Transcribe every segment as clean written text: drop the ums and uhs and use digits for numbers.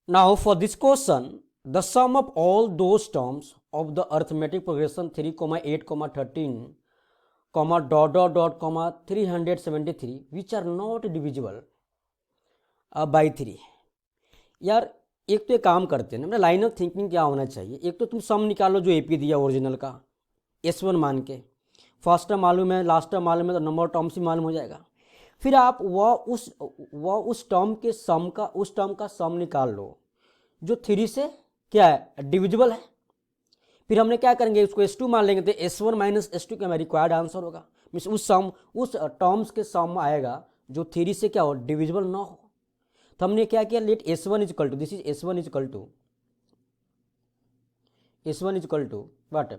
Now for this question, the sum of all those terms of the arithmetic progression 3, 8, 13, dot dot dot, 373 which are not divisible by 3. यार एक तो ये काम करते हैं ना, मेरा लाइन ऑफ थिंकिंग क्या होना चाहिए, एक तो तुम सम निकालो जो एपी दिया ओरिजिनल का S1 मान के, फर्स्ट टर्म मालूम है, लास्ट टर्म मालूम है, तो नंबर ऑफ टर्म्स ही मालूम हो जाएगा। फिर आप वह उस टर्म के सम का, उस टर्म का सम निकाल लो जो 3 से क्या है, डिविजिबल है। फिर हमने क्या करेंगे, उसको S2 मान लेंगे, तो S1 माइनस S2 का रिक्वायर्ड आंसर होगा। मीन्स उस टर्म्स के सम आएगा जो 3 से क्या हो, डिविजिबल ना हो। तो हमने क्या किया, let S1 is equal to, this is S1 is equal to what,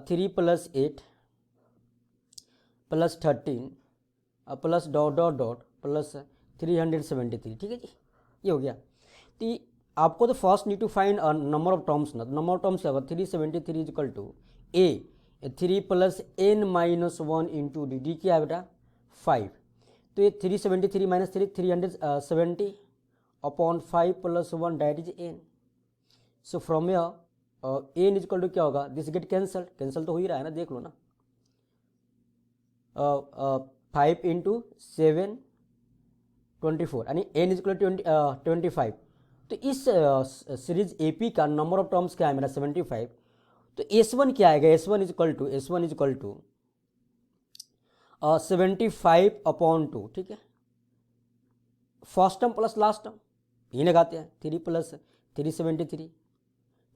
3 + 8 + 13 plus dot dot dot plus 373। ठीक है जी, ये हो गया। तो आपको तो first need to find number of terms ना, नंबर ऑफ टर्म्स क्या होगा, 373 is equal to A 3 + n-1 into D क्या है बेटा 5। तो ये 373 minus 3 370 upon 5 + 1 that is n। So from your n is equal to क्या होगा, दिस गेट कैंसल तो हो ही रहा है ना, देख लो ना। 5 × 7 24 यानी n इज इक्वल टू 25। तो इस सीरीज AP का नंबर ऑफ टर्म्स क्या है मेरा 75। तो S1 क्या आएगा, S1 इज इक्वल टू 75/2। ठीक है, first term plus last term ये लगाते हैं, 3 + 373।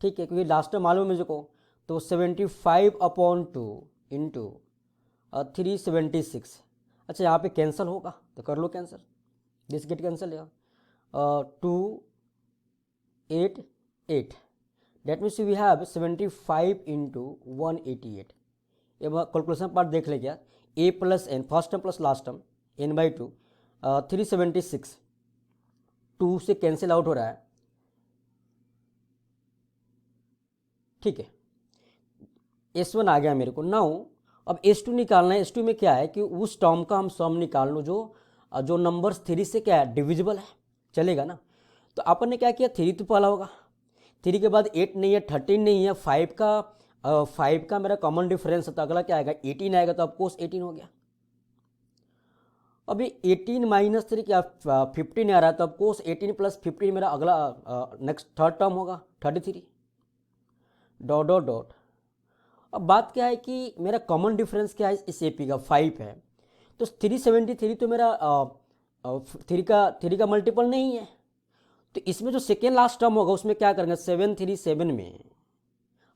ठीक है, क्योंकि लास्ट टर्म मालूम है मुझे को, तो 75/2 इंटू 376। अच्छा यहाँ पे कैंसिल होगा तो कर लो कैंसिल, दिस गेट कैंसिल है। 2 8 8 डेट मीन्स वी हैव 75 × 188। ये कैलकुलेशन पार्ट देख ले क्या, A + n first term plus last term n/2 376 2 से कैंसिल आउट हो रहा है। ठीक है, S1 आ गया मेरे को। नाउ अब S2 निकालना है। S2 में क्या है कि उस टर्म का हम सम निकाल लो जो नंबर्स 3 से क्या है, डिविजिबल है, चलेगा ना। तो अपन ने क्या किया, 3 तो पहला होगा, 3 के बाद 8 नहीं है, 13 नहीं है, 5 का मेरा कॉमन डिफरेंस है, तो अगला क्या आएगा 18 आएगा, तो ऑफकोर्स 18 हो गया। अभी 18 - 3 क्या 15 आ रहा है, तो ऑफकोर्स 18 + 15 मेरा अगला नेक्स्ट थर्ड टर्म होगा 33 डॉट डॉट डॉट। अब बात क्या है कि मेरा कॉमन डिफरेंस क्या है इस AP का 5 है, तो 373 तो मेरा 3 का मल्टीपल नहीं है। तो इसमें जो सेकेंड लास्ट टर्म होगा उसमें क्या करेंगे, 737 में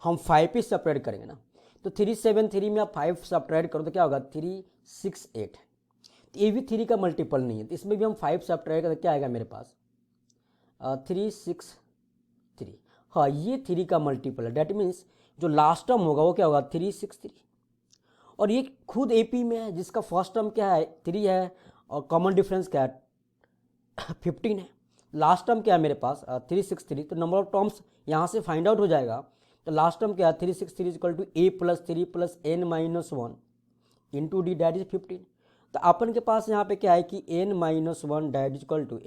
हम 5 पे सपरेट करेंगे ना। तो 373 में आप 5 सपरेट करो तो क्या होगा 368। तो ये भी 3 का मल्टीपल नहीं है, तो इसमें भी हम 5 सपरेट करें तो क्या आएगा मेरे पास 363। हाँ ये 3 का मल्टीपल है, डेट मीन्स जो लास्ट टर्म होगा वो क्या होगा 363। और ये खुद AP में है जिसका फर्स्ट टर्म क्या है 3 है और कॉमन डिफरेंस क्या है 15 है। लास्ट टर्म क्या है मेरे पास 363, तो नंबर ऑफ टर्म्स यहाँ से फाइंड आउट हो जाएगा। तो लास्ट टर्म क्या है 363 is equal to A + 3 + n-1 into D that is 15। तो अपन के पास यहाँ पे क्या है कि n-1 that is equal to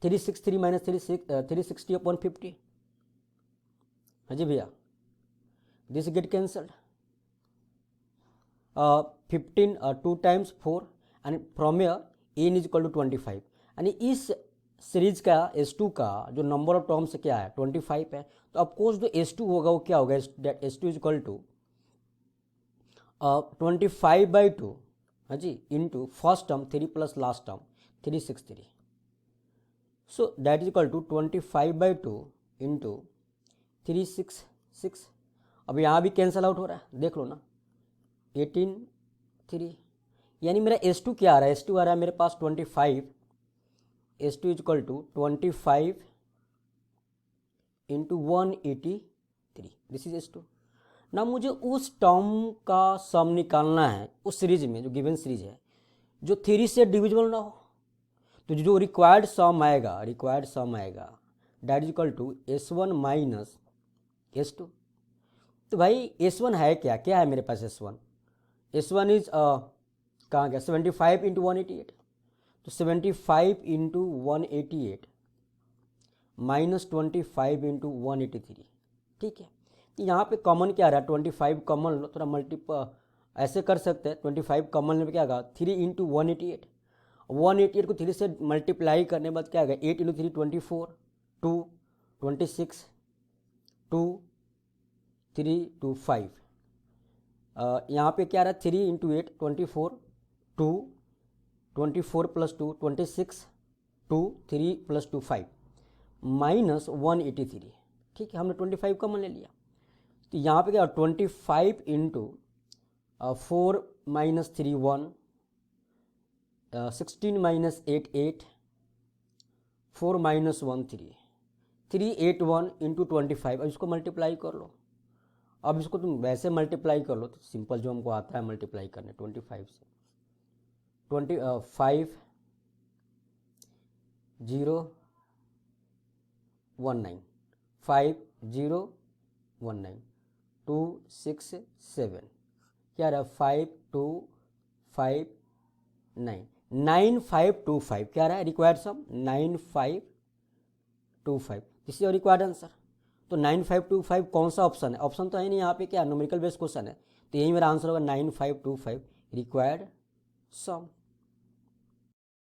363 - 360/50। हाँ जी भैया, this get cancelled 15 2 times 4 and from n is equal to 25। यानी इस सीरीज का S2 का जो नंबर ऑफ टर्म्स क्या है 25 है। तो ऑफकोर्स जो S2 होगा वो क्या होगा, S2 इज इक्वल टू 25/2 हाँ जी into first term 3 + last term 363। So that is equal to 25/2 into 366। अब यहाँ भी कैंसिल आउट हो रहा है, देख लो ना 18 3, यानी मेरा S2 क्या आ रहा है, S2 आ रहा है मेरे पास 25। S2 is equal to 25 into 183, this is S2। ना मुझे उस टर्म का सम निकालना है उस सीरीज में जो गिवन सीरीज है जो 3 से डिविजिबल ना हो। तो जो रिक्वायर्ड सम आएगा that is equal to S1 minus S2। तो भाई S1 है क्या है मेरे पास S1 इज कहाँ गया 75 × 188। तो 75 इंटू 188 माइनस 25 इंटू 183, ठीक है। तो यहाँ पे कॉमन क्या रहा, 25 कॉमन लो, थोड़ा ऐसे कर सकते हैं, 25 कॉमन लेने पे क्या आएगा 3 इंटू 188, 188 को 3 से मल्टीप्लाई करने के बाद क्या आएगा 8 इंटू 3 24, 2 26, 2 3 2 5, यहाँ पे क्या रहा 3 इंटू 8 24, 2 24 प्लस 2 26, 2 3 प्लस 2 5 माइनस 183, ठीक है। हमने 25 कॉमन ले लिया, तो यहाँ पे क्या 25 into 4 minus 3 1, 16 minus 8 8, 4 minus 1 3, 381 into 25। अब इसको मल्टीप्लाई कर लो, अब इसको तुम वैसे मल्टीप्लाई कर लो तो सिंपल जो हमको आता है मल्टीप्लाई करने 25 से, 25 0 19, 5 0 19, 2 6 7, क्या रहा 5 2 5 9, 9525, क्या रहा है required sum 9525, this is your required answer. तो 9525 कौन सा ऑप्शन है, ऑप्शन तो है नहीं यहाँ पे, क्या न्यूमेरिकल बेस्ड क्वेश्चन है, तो यही मेरा आंसर होगा 9525 रिक्वायर्ड सम।